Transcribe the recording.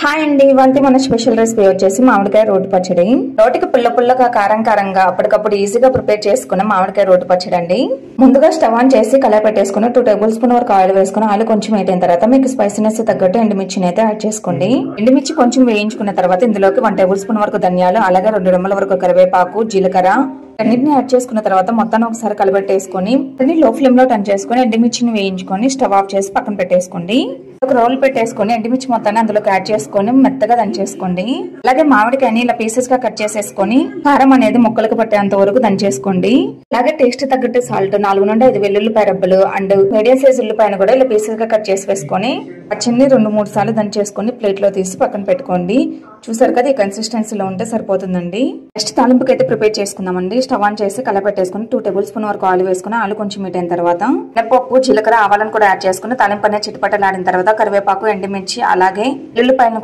Hi అండి, ఇవాళ మన స్పెషల్ రెసిపీ వచ్చేసి మామిడికాయ రోటి పచ్చడి. రోటికి పుల్ల పుల్లగా కారం కారంగా అప్పటికప్పుడు ఈజీగా ప్రిపేర్ చేసుకున్న మామిడికాయ రోటి పచ్చడి అండి. ముందుగా స్టవ్ ఆన్ చేసి కళాయి పెట్టేసుకుని 2 టేబుల్ స్పూన్ వరకు ఆయిల్ వేసుకుని ఆయిల్ కొంచెం అయిన తర్వాత మీకు స్పైసీనెస్ తగ్గట్టు ఎండుమిర్చిని అయితే యాడ్ చేసుకోండి. ఎండుమిర్చి కొంచెం వేయించుకున్న తర్వాత ఇందులోకి 1 టేబుల్ స్పూన్ వరకు ధనియాలు, అలాగే 2 రెమ్మల వరకు కరివేపాకు, జీలకర్ర అన్నిటిని యాడ్ చేసుకున్న తర్వాత మొత్తాన్ని ఒకసారి కలబెట్టేసుకొని లో ఫ్లేమ్ లో టర్న్ చేసుకుని ఎండుమిర్చిని వేయించుకొని స్టవ్ ఆఫ్ చేసి పక్కన పెట్టేసుకోండి. ఒక రోల్ పెట్టేసుకొని ఎండుమిర్చి మొత్తాన్ని అందులోకి యాడ్ చేసుకొని మెత్తగా దంచేసుకోండి. అలాగే మామిడికాయని ఇలా పీసెస్ గా కట్ చేసేసుకొని కారం అనేది ముక్కలకు పట్టేంత వరకు దంచేసుకోండి. అలాగే టేస్ట్ తగ్గట్టు సాల్ట్, 4 నుండి 5 వెల్లుల్లిపాయ రబ్బలు అండ్ మీడియం సైజ్ ఉల్లిపాయను కూడా ఇలా పీసెస్ గా కట్ చేసి వేసుకొని పచ్చిని 2-3 సార్లు దంచేసుకొని ప్లేట్ లో తీసి పక్కన పెట్టుకోండి. చూసారు కదా, ఈ కన్సిస్టెన్సీలో ఉంటే సరిపోతుందండి. నెక్స్ట్ తాలింపుకి అయితే ప్రిపేర్ చేసుకుందామండి. స్టవ్ ఆన్ చేసి కళాయి పెట్టేసుకుని 2 టేబుల్ స్పూన్ వరకు ఆయిల్ వేసుకుని ఆలు కొంచెం హీట్ అయిన తర్వాత పప్పు, జీలకర్ర, ఆవాలను కూడా యాడ్ చేసుకుని తాలింపు అనేది చిటపటలాడిన తర్వాత కరివేపాకు, ఎండుమిర్చి అలాగే ఉల్లిపాయలను